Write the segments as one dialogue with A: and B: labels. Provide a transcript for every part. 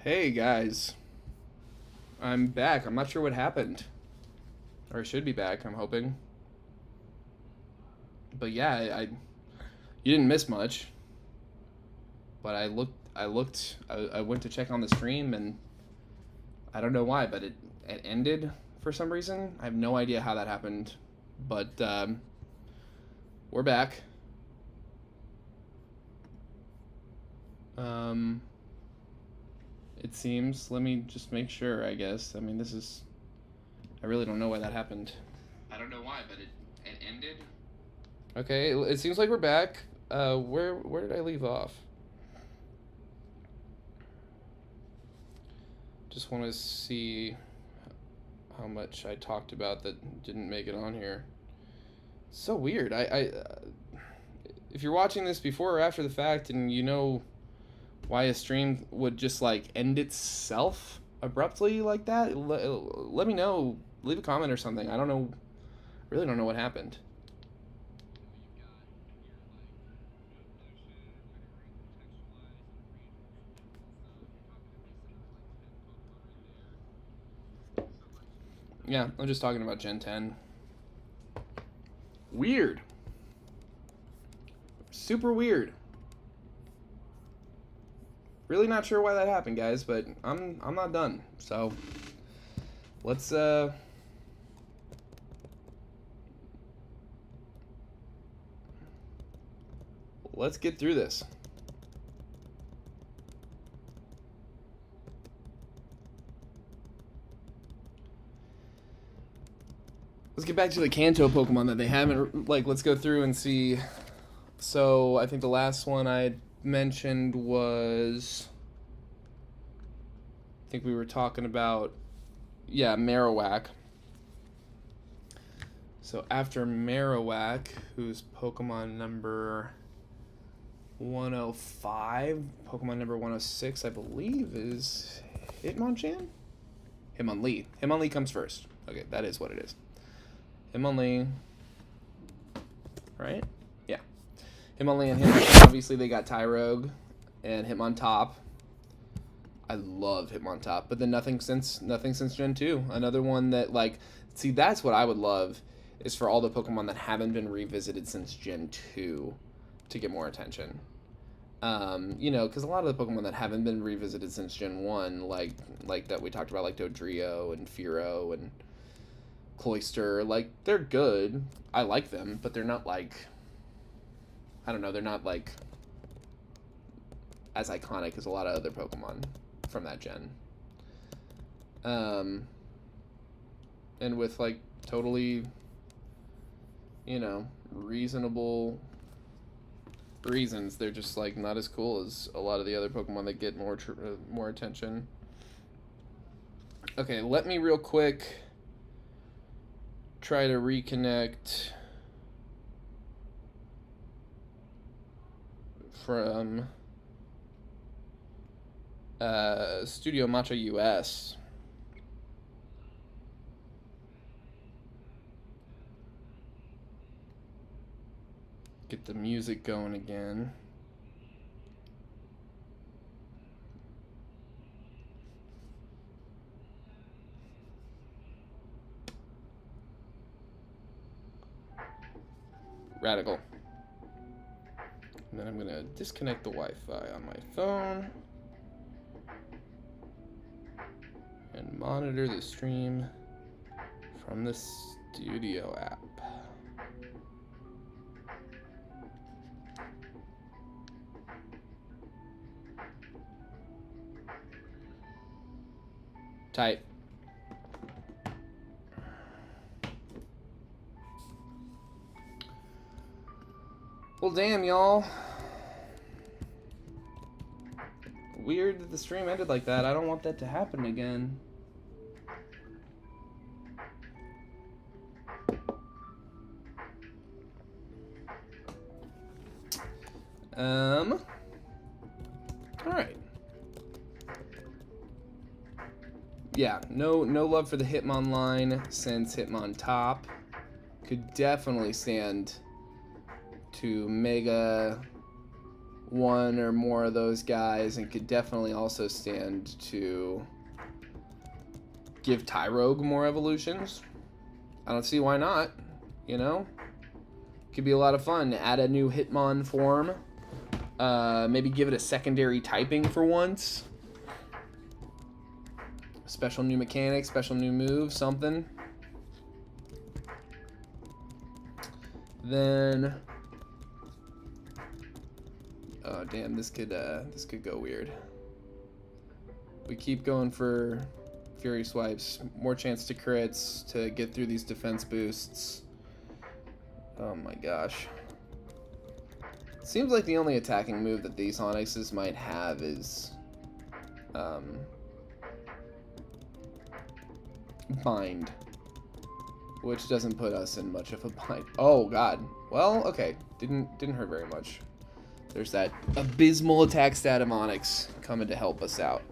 A: Hey guys, I'm back. I'm not sure what happened. Or I should be back, I'm hoping. But yeah, you didn't miss much. But I went to check on the stream and I don't know why, but it ended for some reason. I have no idea how that happened. But we're back. It seems. Let me just make sure, I guess. I mean, I really don't know why that happened. I don't know why, but it ended. Okay, it seems like we're back. Where did I leave off? Just want to see how much I talked about that didn't make it on here. So weird. If you're watching this before or after the fact and you know why a stream would just like end itself abruptly like that, let me know. Leave a comment or something. I don't know. Really don't know what happened. Yeah, I'm just talking about Gen 10. Weird. Super weird. Really not sure why that happened, guys, but I'm not done. So let's get through this. Let's get back to the Kanto Pokemon that they haven't, like, let's go through and see. So I think the last one I mentioned was, I think we were talking about, yeah, Marowak. So after Marowak, who's Pokemon number 105, Pokemon number 106, I believe, is Hitmonchan? Hitmonlee. Hitmonlee comes first. Okay, that is what it is. Hitmonlee, right? Yeah. Hitmonlee and Hitmonchan, obviously they got Tyrogue and Hitmontop. I love Hitmontop, but then nothing since Gen 2. Another one that, like, see, that's what I would love, is for all the Pokemon that haven't been revisited since Gen 2 to get more attention. You know, because a lot of the Pokemon that haven't been revisited since Gen 1, like that we talked about, like Dodrio and Fearow and Cloyster, like, they're good. I like them, but they're not, like, I don't know, they're not, like, as iconic as a lot of other Pokemon from that gen. And with, like, totally, you know, reasonable reasons, they're just, like, not as cool as a lot of the other Pokemon that get more attention. Okay, let me real quick try to reconnect from Studio Matcha US. Get the music going again. Radical. And then I'm gonna disconnect the Wi-Fi on my phone and monitor the stream from the Studio app. Tight. Well, damn, y'all. Weird that the stream ended like that. I don't want that to happen again. Alright. Yeah, no love for the Hitmonline since Hitmontop could definitely stand to Mega one or more of those guys, and could definitely also stand to give Tyrogue more evolutions. I don't see why not, you know? Could be a lot of fun. Add a new Hitmon form. Maybe give it a secondary typing for once. Special new mechanic, special new move, something. Then, oh damn, this could go weird. We keep going for Fury Swipes, more chance to crits to get through these defense boosts. Oh my gosh. Seems like the only attacking move that these Onyxes might have is Bind, which doesn't put us in much of a bind. Oh god. Well, okay. Didn't hurt very much. There's that abysmal attack stat of Onyx coming to help us out.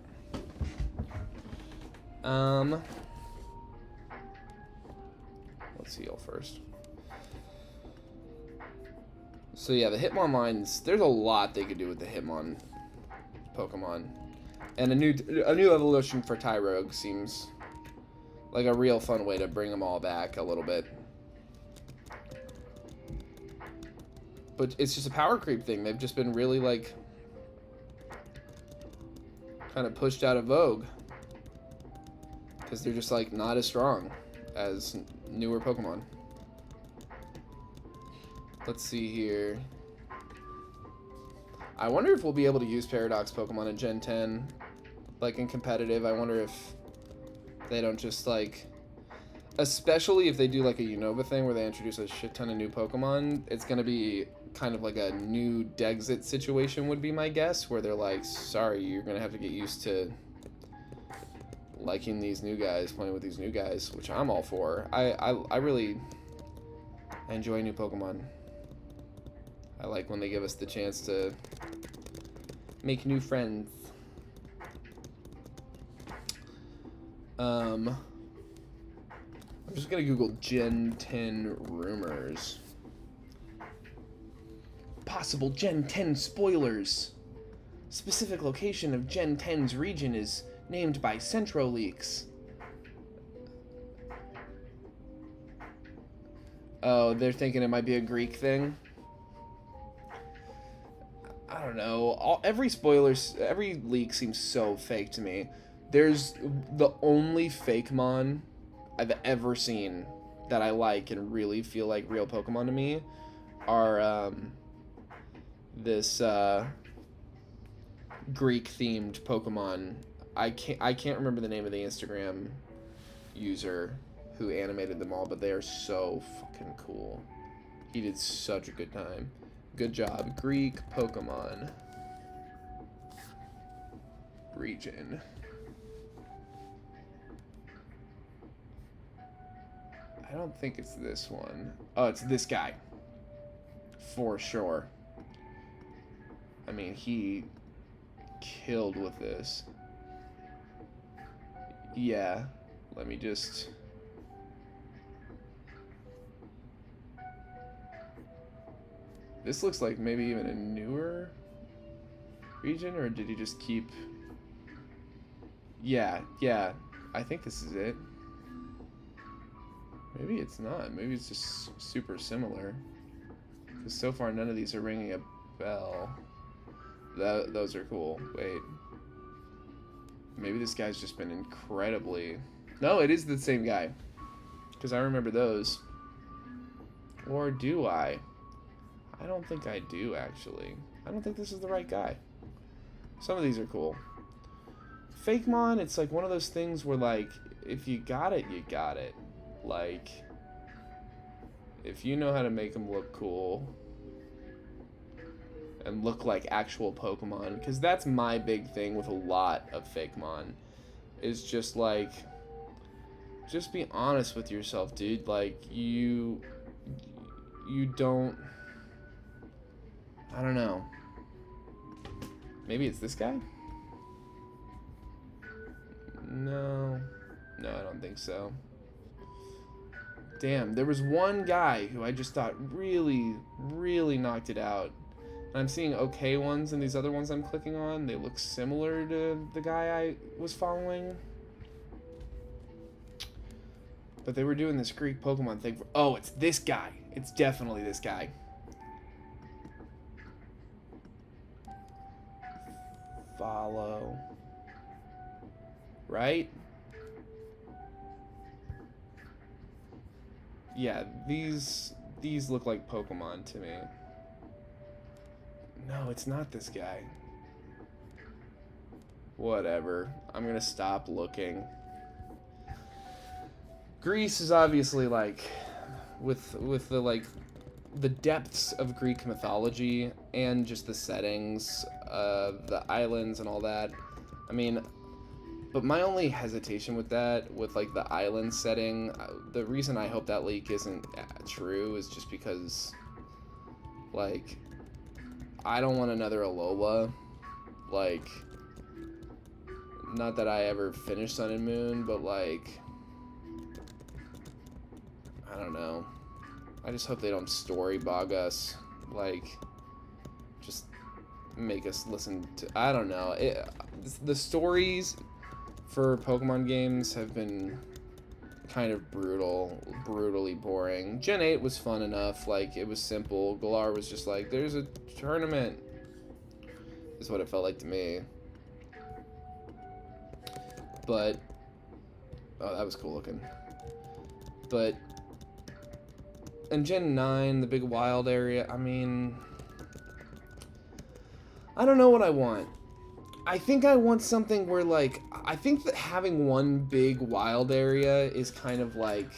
A: Let's heal first. So yeah, the Hitmon lines, there's a lot they could do with the Hitmon Pokemon. And a new evolution for Tyrogue seems like a real fun way to bring them all back a little bit. But it's just a power creep thing. They've just been really, like, kind of pushed out of vogue. Because they're just, like, not as strong as newer Pokemon. Let's see here. I wonder if we'll be able to use Paradox Pokemon in Gen 10. Like, in competitive. I wonder if they don't just, like... Especially if they do, like, a Unova thing where they introduce a shit ton of new Pokemon. It's going to be kind of like a new Dexit situation would be my guess. Where they're like, sorry, you're going to have to get used to liking these new guys, playing with these new guys, which I'm all for. I really enjoy new Pokemon. I like when they give us the chance to make new friends. I'm just gonna Google Gen 10 rumors. Possible Gen 10 spoilers. Specific location of Gen 10's region is named by Centro Leaks. Oh, they're thinking it might be a Greek thing. I don't know. Every leak seems so fake to me. There's the only fake mon I've ever seen that I like and really feel like real Pokemon to me are this Greek-themed Pokemon. I can't remember the name of the Instagram user who animated them all, but they are so fucking cool. He did such a good time. Good job. Greek Pokemon region. I don't think it's this one. Oh, it's this guy. For sure. I mean, he killed with this. Yeah. Let me just... This looks like maybe even a newer region, or did he just keep... Yeah. I think this is it. Maybe it's not. Maybe it's just super similar. Because so far none of these are ringing a bell. Those are cool. Wait. Maybe this guy's just been incredibly... No, it is the same guy. Because I remember those. Or do I? I don't think I do, actually. I don't think this is the right guy. Some of these are cool. Fakemon, it's like one of those things where, like, if you got it, you got it. Like, if you know how to make them look cool and look like actual Pokemon, because that's my big thing with a lot of Fakemon, is just like, just be honest with yourself, dude. Like, you don't, I don't know. Maybe it's this guy? No, I don't think so. Damn, there was one guy who I just thought really, really knocked it out. I'm seeing okay ones, and these other ones I'm clicking on, they look similar to the guy I was following. But they were doing this Greek Pokemon thing. Oh, it's this guy. It's definitely this guy. Follow. Right? Yeah, these look like Pokemon to me. No, it's not this guy. Whatever. I'm gonna stop looking. Greece is obviously like, with the like, the depths of Greek mythology and just the settings, the islands and all that. I mean, but my only hesitation with that, with like the island setting, the reason I hope that leak isn't true is just because, like, I don't want another Alola. Like, not that I ever finished Sun and Moon, but like, I don't know. I just hope they don't story bog us. Like, just make us listen to, I don't know. The stories for Pokemon games have been kind of brutally boring. Gen 8 was fun enough, like, it was simple. Galar was just like, there's a tournament, is what it felt like to me. But, oh, that was cool looking. But, in Gen 9, the big wild area, I mean, I don't know what I want. I think I want something where, like, I think that having one big wild area is kind of, like,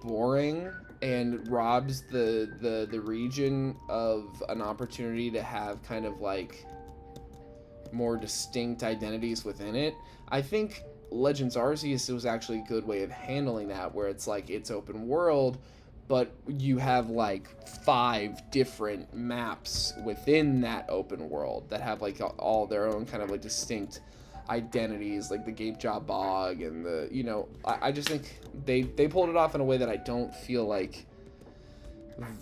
A: boring and robs the region of an opportunity to have kind of, like, more distinct identities within it. I think Legends Arceus was actually a good way of handling that, where it's, like, it's open world, but you have like 5 different maps within that open world that have like all their own kind of like distinct identities, like the Gape Jaw Bog and the, you know, I just think they pulled it off in a way that I don't feel like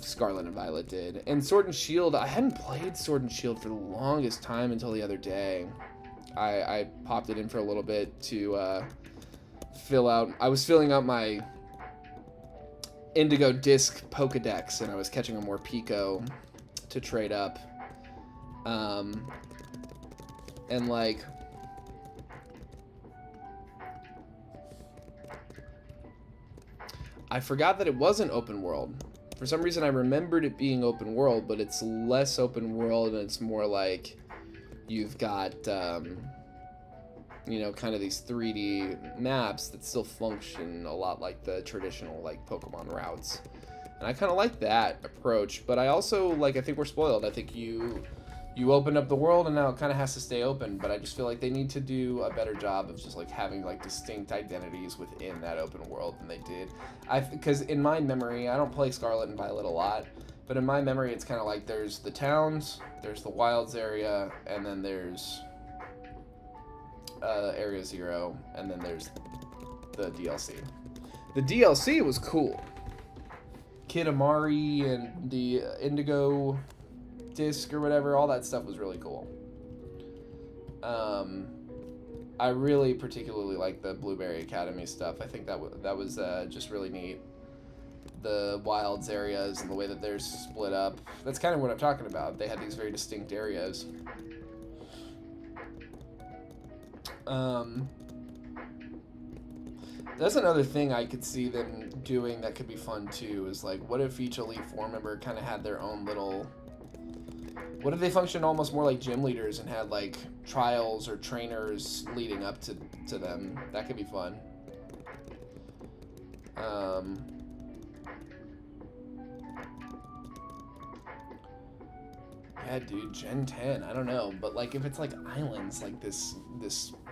A: Scarlet and Violet did. And Sword and Shield, I hadn't played Sword and Shield for the longest time until the other day. I popped it in for a little bit to fill out, I was filling out my Indigo Disc Pokedex, and I was catching a more Pico to trade up. And like, I forgot that it wasn't open world. For some reason I remembered it being open world, but it's less open world and it's more like you've got you know, kind of these 3D maps that still function a lot like the traditional, like, Pokemon routes. And I kind of like that approach, but I also, like, I think we're spoiled. I think you open up the world and now it kind of has to stay open, but I just feel like they need to do a better job of just, like, having, like, distinct identities within that open world than they did. Because in my memory, I don't play Scarlet and Violet a lot, but in my memory, it's kind of like there's the towns, there's the wilds area, and then there's Area 0, and then there's the DLC. The DLC was cool. Kid Amari and the Indigo Disc or whatever, all that stuff was really cool. I really particularly like the Blueberry Academy stuff. I think that was just really neat. The wilds areas and the way that they're split up. That's kind of what I'm talking about. They had these very distinct areas. That's another thing I could see them doing that could be fun too, is like, what if each Elite Four member kind of had their own little, what if they functioned almost more like gym leaders and had like trials or trainers leading up to them? That could be fun. Yeah, dude, Gen 10, I don't know, but like if it's like islands like this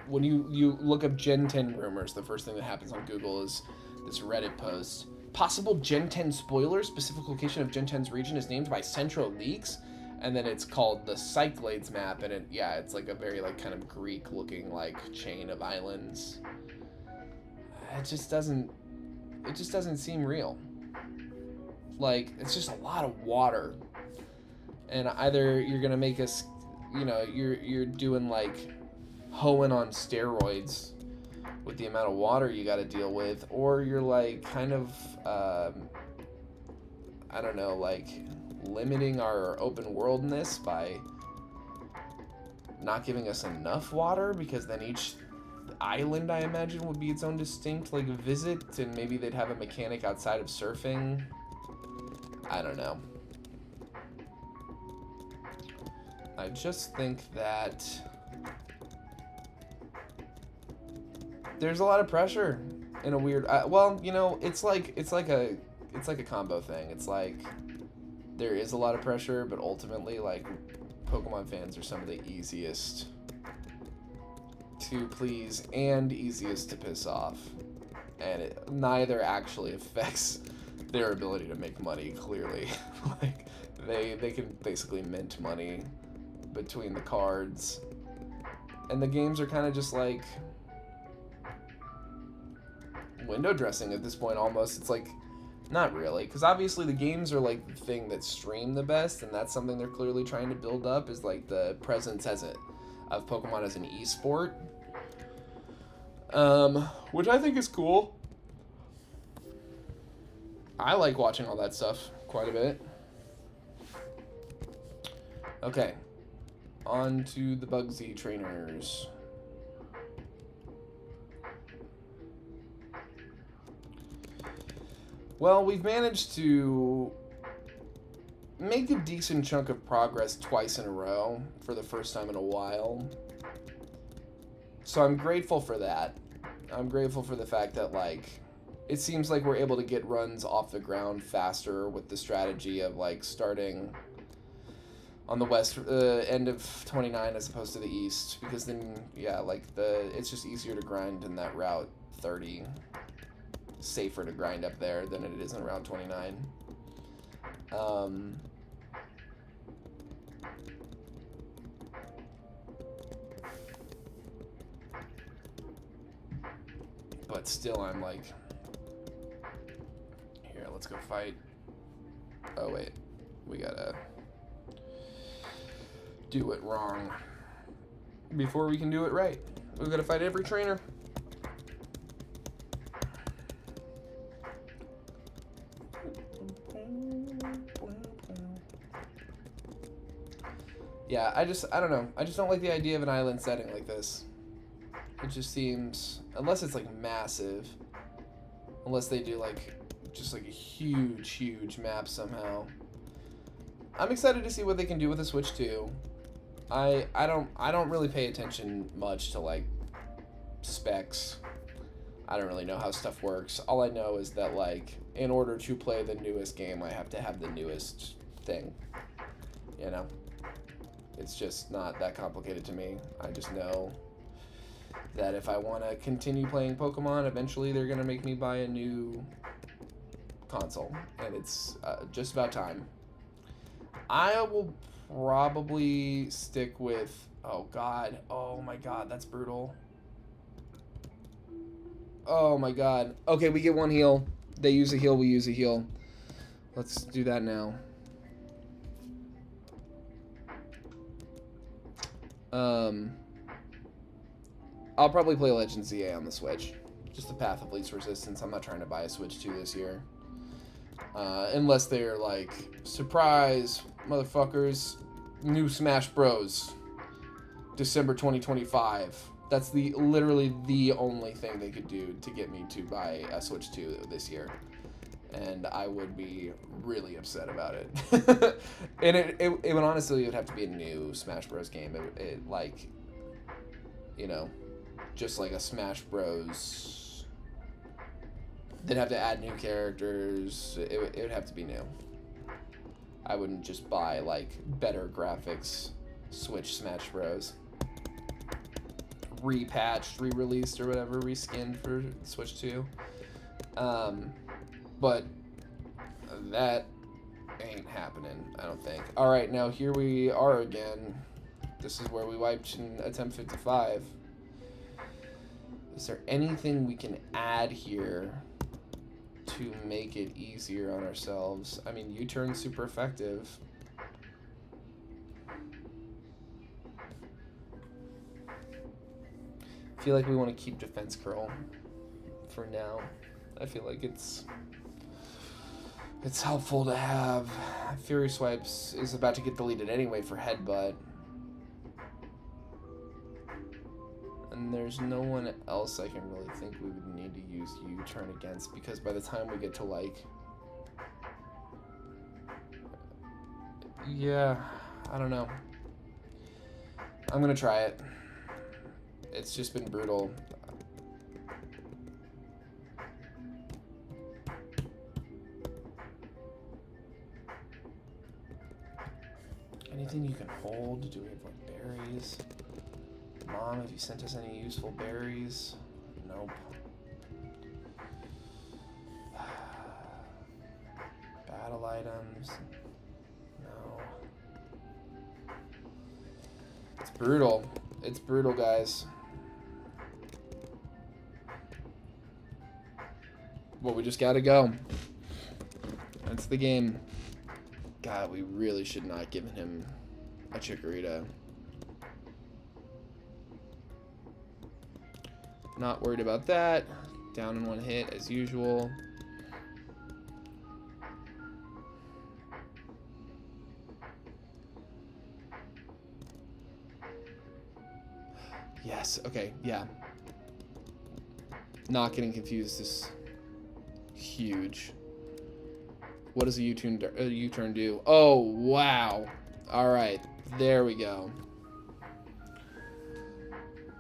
A: when you look up Gen 10 rumors, the first thing that happens on Google is this Reddit post. Possible Gen 10 spoilers, specific location of Gen 10's region is named by Centro Leaks, and then it's called the Cyclades map, and it's like a very like kind of Greek looking like chain of islands. It just doesn't seem real. Like, it's just a lot of water. And either you're gonna make us, you know, you're doing like hoeing on steroids with the amount of water you got to deal with, or you're like kind of I don't know, like limiting our open worldness by not giving us enough water, because then each island, I imagine, would be its own distinct like visit, and maybe they'd have a mechanic outside of surfing. I don't know. I just think that there's a lot of pressure in a weird. Well, you know, it's like a combo thing. It's like there is a lot of pressure, but ultimately, like, Pokemon fans are some of the easiest to please and easiest to piss off, and it neither actually affects their ability to make money. Clearly, like they can basically mint money between the cards, and the games are kind of just like window dressing at this point almost. It's like, not really, because obviously the games are like the thing that stream the best, and that's something they're clearly trying to build up, is like the presence of Pokemon as an esport, which I think is cool. I like watching all that stuff quite a bit. Okay, on to the Bugsy trainers. Well, we've managed to make a decent chunk of progress twice in a row for the first time in a while. So I'm grateful for that. I'm grateful for the fact that, like, it seems like we're able to get runs off the ground faster with the strategy of, like, starting on the west end of 29 as opposed to the east, because then, yeah, like, it's just easier to grind in that Route 30. Safer to grind up there than it is in Route 29. But still, I'm like, here, let's go fight. Oh wait, we gotta do it wrong before we can do it right. We've got to fight every trainer. Yeah, I don't know. I just don't like the idea of an island setting like this. It just seems, unless it's like massive, unless they do like just like a huge map somehow. I'm excited to see what they can do with the Switch 2. I don't really pay attention much to like specs. I don't really know how stuff works. All I know is that, like, in order to play the newest game, I have to have the newest thing. You know? It's just not that complicated to me. I just know that if I want to continue playing Pokemon, eventually they're going to make me buy a new console. And it's just about time. I will probably stick with... Oh, God. Oh, my God. That's brutal. Oh, my God. Okay, we get one heal. They use a heal, we use a heal. Let's do that now. I'll probably play Legends ZA on the Switch. Just the path of least resistance. I'm not trying to buy a Switch 2 this year. Unless they're like, surprise, motherfuckers, new Smash Bros. December 2025. That's literally the only thing they could do to get me to buy a Switch 2 this year. And I would be really upset about it. And it would honestly, it would have to be a new Smash Bros. Game. It like, you know, just like a Smash Bros. They'd have to add new characters. It would have to be new. I wouldn't just buy like better graphics Switch Smash Bros. Repatched, re-released, or whatever, reskinned for Switch 2. But that ain't happening, I don't think. Alright, now here we are again. This is where we wiped in attempt 55. Is there anything we can add here to make it easier on ourselves? I mean, U-turn's super effective. feel like we want to keep Defense Curl for now. I feel like it's helpful to have. Fury Swipes is about to get deleted anyway for Headbutt. And there's no one else I can really think we would need to use U-Turn against, because by the time we get to like... Yeah, I don't know. I'm gonna try it. It's just been brutal. Anything you can hold? Do we have like berries? Mom, have you sent us any useful berries? Nope. Battle items? No. It's brutal. It's brutal, guys. Well, we just gotta go. That's the game. God, we really should not have given him a Chikorita. Not worried about that. Down in one hit as usual. Yes, okay, yeah. Not getting confused is huge. What does a U-turn do? Oh, wow. All right, there we go.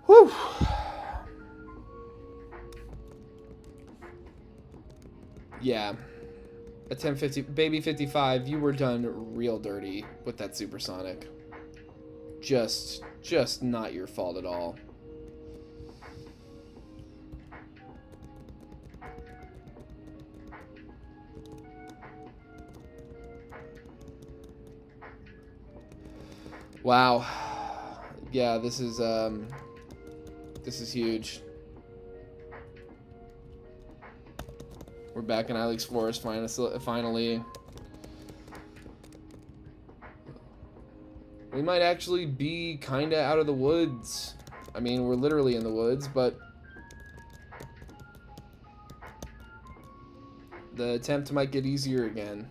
A: Whew. Yeah. Attempt 50, baby 55, you were done real dirty with that supersonic. Just not your fault at all. Wow. Yeah, this is huge. We're back in Ilex Forest finally. We might actually be kind of out of the woods. I mean, we're literally in the woods, but the attempt might get easier again.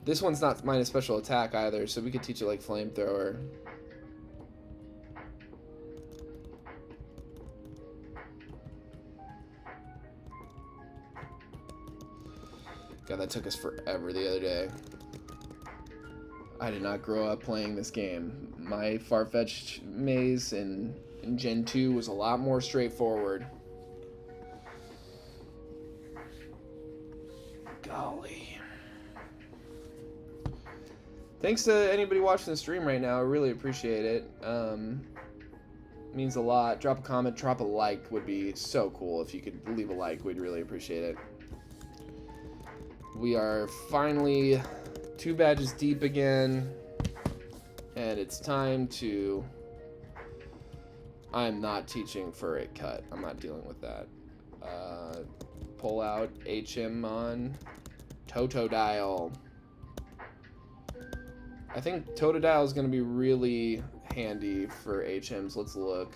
A: This one's not minus special attack either, so we could teach it like Flamethrower. God, that took us forever the other day. I did not grow up playing this game. My Farfetch'd maze in Gen 2 was a lot more straightforward. Golly. Thanks to anybody watching the stream right now. I really appreciate it. Means a lot. Drop a comment, drop a like would be so cool. If you could leave a like, we'd really appreciate it. We are finally 2 badges deep again, and it's time to... I'm not teaching Furret cut. I'm not dealing with that. Pull out HM on Totodile. I think Totodile is going to be really handy for HMs. Let's look.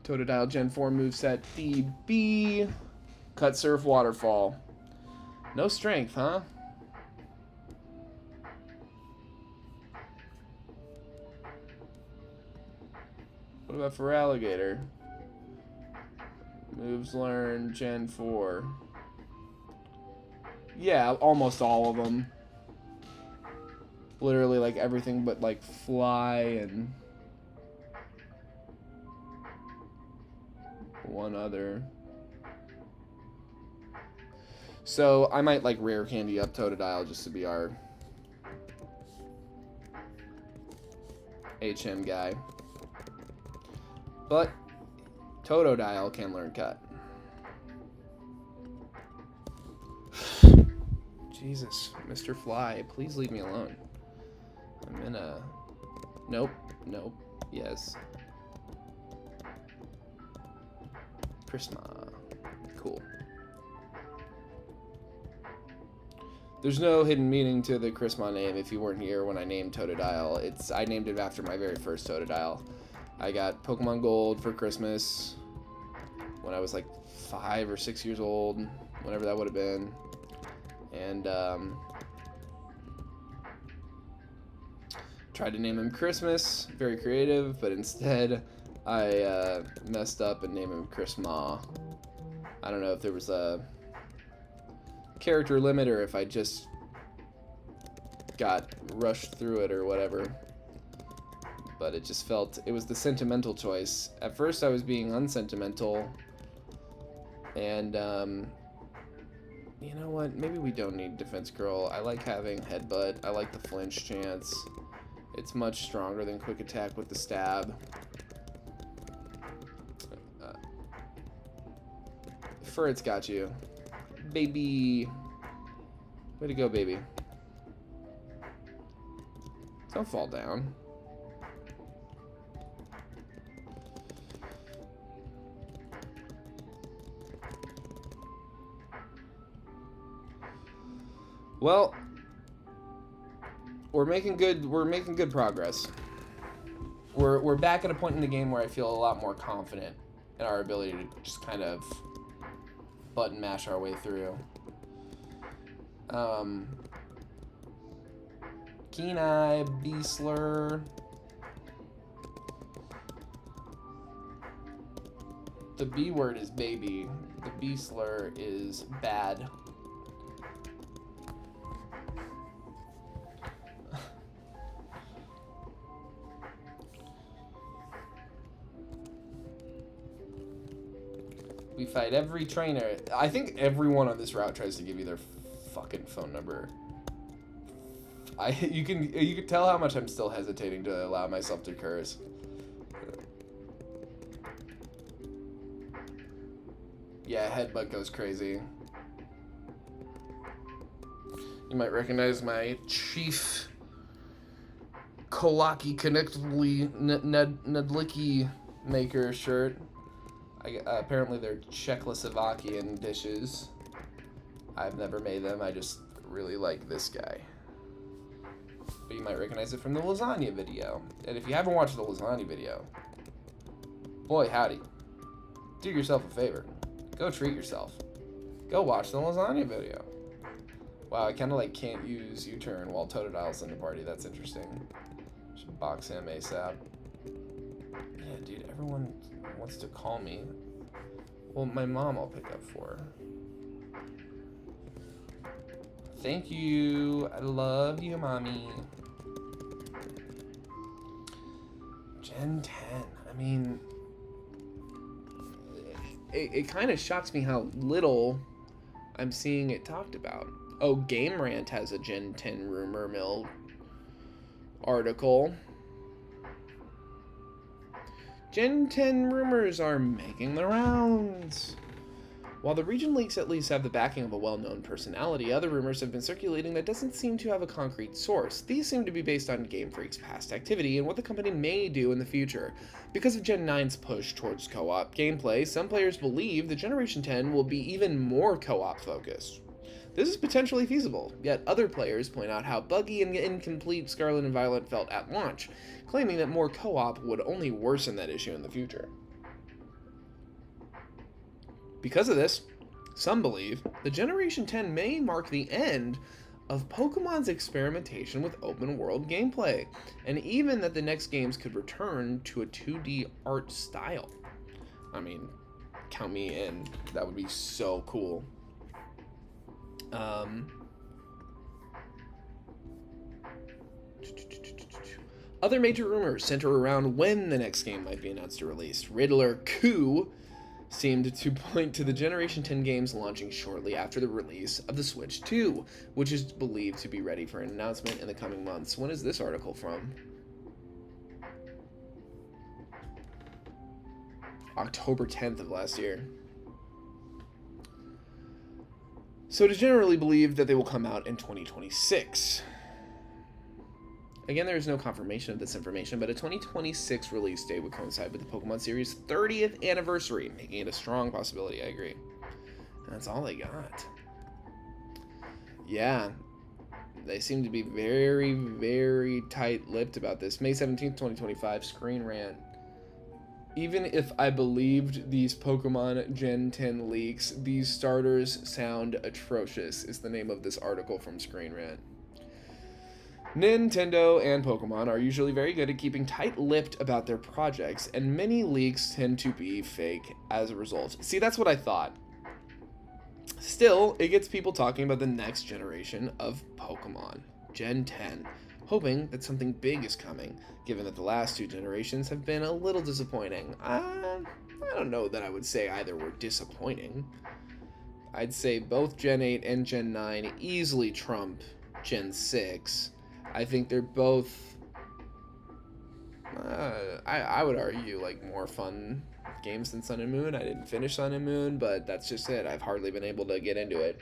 A: Totodile Gen 4 moveset DB. Cut Surf Waterfall. No strength, huh? What about for Alligator? Moves learn Gen 4. Yeah, almost all of them. Literally like everything but like Fly and one other. So I might like rare candy up Totodile just to be our HM guy. But Totodile can learn cut. Jesus, Mr. Fly, please leave me alone. I'm in a... Nope, nope, yes. Prisma. Cool. There's no hidden meaning to the Chrisma name if you weren't here when I named Totodile. I named it after my very first Totodile. I got Pokemon Gold for Christmas when I was like 5 or 6 years old, whenever that would have been. And tried to name him Christmas, very creative, but instead I messed up and named him Chrisma. I don't know if there was a character limit or if I just got rushed through it or whatever, but it just felt it was the sentimental choice. At first I was being unsentimental, and you know what, maybe we don't need Defense Curl. I like having Headbutt. I like the flinch chance. It's much stronger than Quick Attack with the stab. Furret's got you. Baby. Way to go, baby. Don't fall down. Well, we're making good progress. We're back at a point in the game where I feel a lot more confident in our ability to just kind of button mash our way through. Keen-Eye, Beastler. The B word is baby. The Beastler is bad. We fight every trainer. I think everyone on this route tries to give you their fucking phone number. You can tell how much I'm still hesitating to allow myself to curse. Yeah, Headbutt goes crazy. You might recognize my Chief Kolaki Connectedly Nedlicki Maker shirt. Apparently they're Czechoslovakian dishes. I've never made them. I just really like this guy. But you might recognize it from the lasagna video. And if you haven't watched the lasagna video, boy howdy, do yourself a favor. Go treat yourself. Go watch the lasagna video. Wow, I kind of like can't use U-turn while Totodile's in the party. That's interesting. Should box him ASAP. Yeah, dude, everyone wants to call me. Well, my mom I'll pick up for. Thank you. I love you, mommy. Gen 10. I mean, it kind of shocks me how little I'm seeing it talked about. Oh, Game Rant has a Gen 10 rumor mill article. Gen 10 rumors are making the rounds. While the region leaks at least have the backing of a well-known personality, other rumors have been circulating that doesn't seem to have a concrete source. These seem to be based on Game Freak's past activity and what the company may do in the future. Because of Gen 9's push towards co-op gameplay, some players believe the Generation 10 will be even more co-op focused. This is potentially feasible, yet other players point out how buggy and incomplete Scarlet and Violet felt at launch, claiming that more co-op would only worsen that issue in the future. Because of this, some believe the Generation 10 may mark the end of Pokemon's experimentation with open-world gameplay, and even that the next games could return to a 2D art style. I mean, count me in. That would be so cool. Other major rumors center around when the next game might be announced or released. Riddler Coup seemed to point to the Generation 10 games launching shortly after the release of the Switch 2, which is believed to be ready for an announcement in the coming months. When is this article from? October 10th of last year. So it is generally believed that they will come out in 2026. Again, there is no confirmation of this information, but a 2026 release date would coincide with the Pokemon series' 30th anniversary, making it a strong possibility. I agree. And that's all they got. Yeah, They seem to be very, very tight-lipped about this. May 17th, 2025, Screen Rant. Even if I believed these Pokemon Gen 10 leaks, these starters sound atrocious, is the name of this article from Screen Rant. Nintendo and Pokemon are usually very good at keeping tight-lipped about their projects, and many leaks tend to be fake as a result. See, that's what I thought. Still, it gets people talking about the next generation of Pokemon, Gen 10, hoping that something big is coming, given that the last 2 generations have been a little disappointing. I don't know that I would say either were disappointing. I'd say both Gen 8 and Gen 9 easily trump Gen 6. I think they're both, I would argue, like, more fun games than Sun and Moon. I didn't finish Sun and Moon, but that's just it. I've hardly been able to get into it.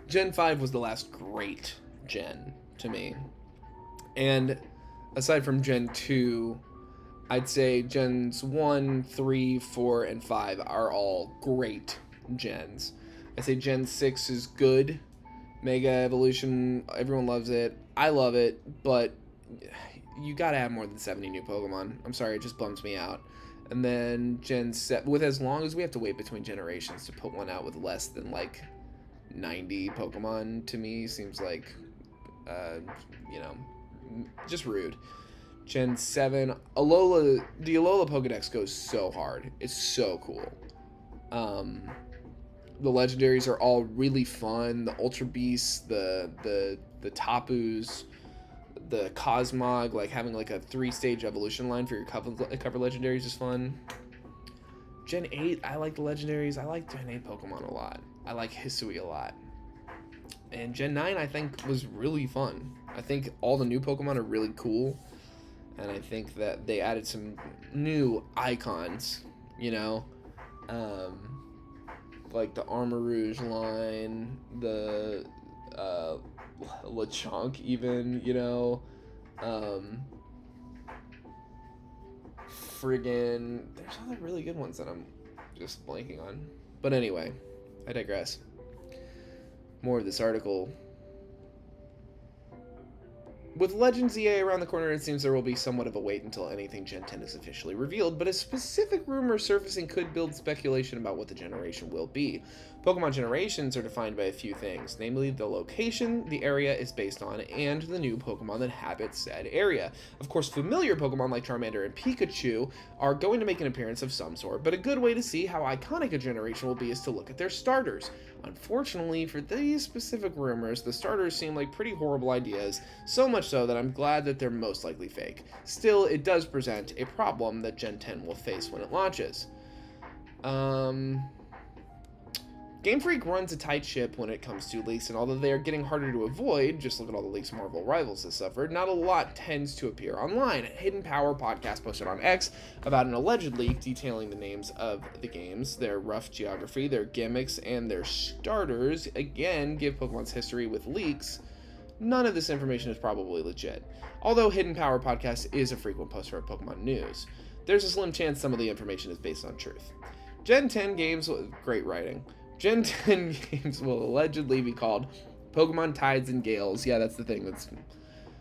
A: Gen 5 was the last great gen to me. And aside from Gen 2, I'd say Gens 1, 3, 4, and 5 are all great gens. I say Gen 6 is good. Mega Evolution, everyone loves it. I love it, but you gotta have more than 70 new Pokemon. I'm sorry, it just bums me out. And then Gen 7, with as long as we have to wait between generations to put one out with less than, like, 90 Pokemon, to me seems like, just rude. Gen 7, the Alola Pokedex goes so hard. It's so cool. The legendaries are all really fun. The Ultra Beasts, the Tapus, the Cosmog, like having like a 3-stage evolution line for your cover legendaries is fun. Gen 8, I like the legendaries. I like Gen 8 Pokemon a lot. I like Hisui a lot. And Gen 9, I think, was really fun. I think all the new Pokemon are really cool. And I think that they added some new icons, you know? Like the Armarouge line, the Lechonk even, you know? Friggin', there's other really good ones that I'm just blanking on. But anyway, I digress. More of this article. With Legends EA around the corner, it seems there will be somewhat of a wait until anything Gen 10 is officially revealed, but a specific rumor surfacing could build speculation about what the generation will be. Pokemon generations are defined by a few things, namely the location the area is based on and the new Pokemon that inhabit said area. Of course, familiar Pokemon like Charmander and Pikachu are going to make an appearance of some sort, but a good way to see how iconic a generation will be is to look at their starters. Unfortunately, for these specific rumors, the starters seem like pretty horrible ideas, so much so that I'm glad that they're most likely fake. Still, it does present a problem that Gen 10 will face when it launches. Game Freak runs a tight ship when it comes to leaks, and although they are getting harder to avoid, just look at all the leaks Marvel Rivals has suffered, not a lot tends to appear online. Hidden Power podcast posted on X about an alleged leak detailing the names of the games, their rough geography, their gimmicks, and their starters. Again, give Pokemon's history with leaks. None of this information is probably legit. Although Hidden Power podcast is a frequent poster of Pokemon news, there's a slim chance some of the information is based on truth. Gen 10 games, great writing. Gen 10 games will allegedly be called Pokemon Tides and Gales. Yeah, that's the thing that's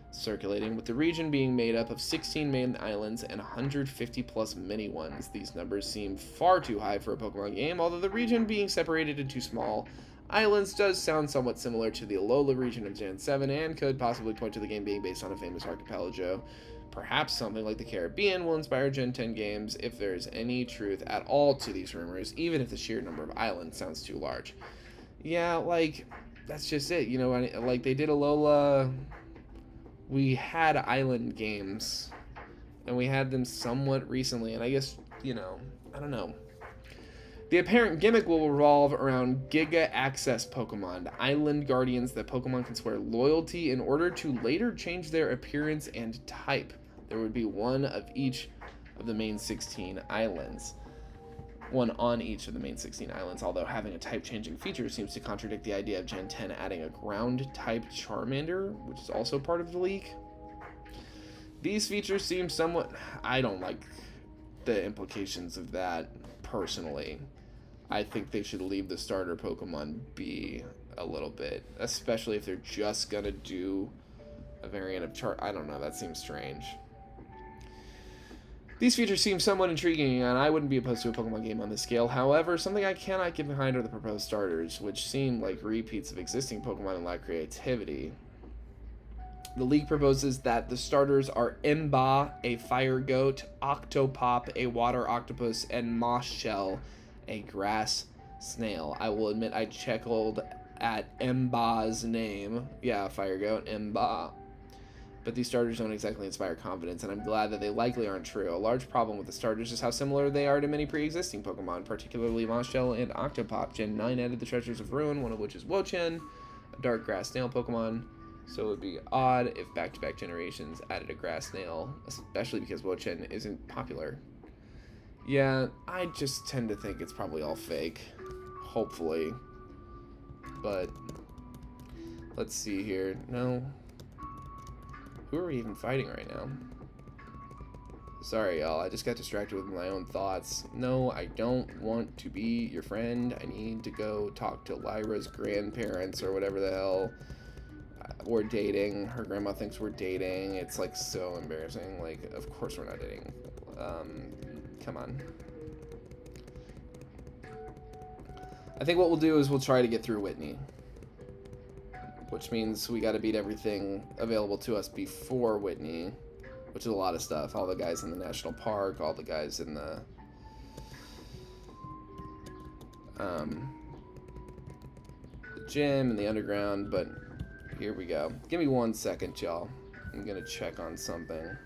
A: circulating, with the region being made up of 16 main islands and 150 plus mini ones. These numbers seem far too high for a Pokemon game, although the region being separated into small islands does sound somewhat similar to the Alola region of Gen 7 and could possibly point to the game being based on a famous archipelago. Perhaps something like the Caribbean will inspire Gen 10 games if there is any truth at all to these rumors, even if the sheer number of islands sounds too large. Yeah, like, that's just it, you know, like they did Alola, we had island games, and we had them somewhat recently, and I guess, you know, I don't know. The apparent gimmick will revolve around Giga Access Pokemon, the island guardians that Pokemon can swear loyalty in order to later change their appearance and type. There would be one of each of the main 16 islands. One on each of the main 16 islands, although having a type-changing feature seems to contradict the idea of Gen 10 adding a ground-type Charmander, which is also part of the leak. These features seem somewhat... I don't like the implications of that, personally. I think they should leave the starter Pokemon be a little bit, especially if they're just gonna do a variant of chart. I don't know, that seems strange. These features seem somewhat intriguing, and I wouldn't be opposed to a Pokemon game on this scale. However, something I cannot get behind are the proposed starters, which seem like repeats of existing Pokemon and lack creativity. The league proposes that the starters are Emba, a fire goat, Octopop, a water octopus, and Mossshell, a grass snail. I will admit I chuckled at Emba's name. Yeah, fire goat, Emba. But these starters don't exactly inspire confidence, and I'm glad that they likely aren't true. A large problem with the starters is how similar they are to many pre-existing Pokemon, particularly Mossshell and Octopop. Gen 9 added the Treasures of Ruin, one of which is Wochen, a dark grass snail Pokemon. So it would be odd if back-to-back generations added a grass snail, especially because Wochen isn't popular. Yeah, I just tend to think it's probably all fake. Hopefully. But let's see here. No. Who are we even fighting right now? Sorry, y'all. I just got distracted with my own thoughts. No, I don't want to be your friend. I need to go talk to Lyra's grandparents or whatever the hell. We're dating. Her grandma thinks we're dating. It's like so embarrassing. Like, of course we're not dating. Come on. I think what we'll do is we'll try to get through Whitney. Which means we gotta beat everything available to us before Whitney. Which is a lot of stuff. All the guys in the national park, all the guys in the gym and the underground, but here we go. Give me 1 second, y'all. I'm gonna check on something.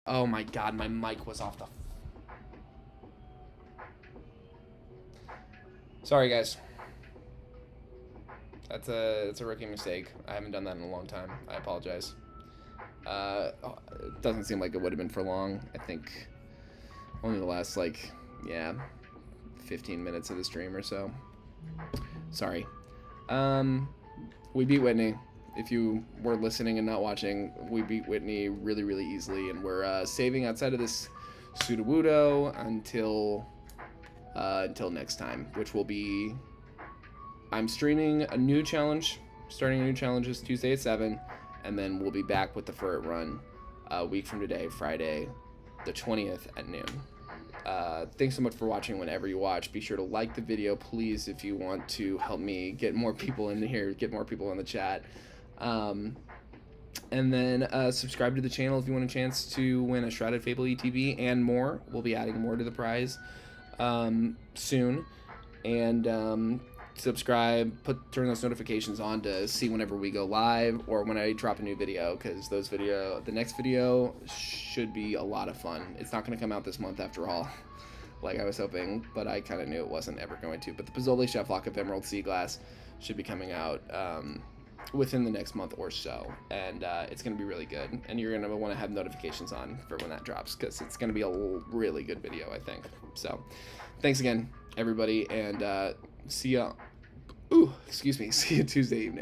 A: Oh my god, my mic was off the... Sorry, guys. That's a rookie mistake. I haven't done that in a long time. I apologize. It doesn't seem like it would have been for long. I think only the last, like, yeah, 15 minutes of the stream or so. Sorry. We beat Whitney. If you were listening and not watching, we beat Whitney really, really easily, and we're saving outside of this Sudowoodo until next time, which will be... I'm streaming a new challenge, starting a new challenge this Tuesday at 7, and then we'll be back with the Furret run a week from today, Friday, the 20th at noon. Thanks so much for watching whenever you watch. Be sure to like the video, please, if you want to help me get more people in here, get more people in the chat. And then subscribe to the channel if you want a chance to win a Shrouded Fable ETB and more. We'll be adding more to the prize soon. And subscribe, turn those notifications on to see whenever we go live or when I drop a new video, because the next video should be a lot of fun. It's not going to come out this month after all, like I was hoping, but I kind of knew it wasn't ever going to. But the Pozzoli Chef Lock of Emerald Sea Glass should be coming out within the next month or so, and it's going to be really good, and you're going to want to have notifications on for when that drops, because it's going to be a really good video, I think. So thanks again, everybody, and see ya see you Tuesday evening.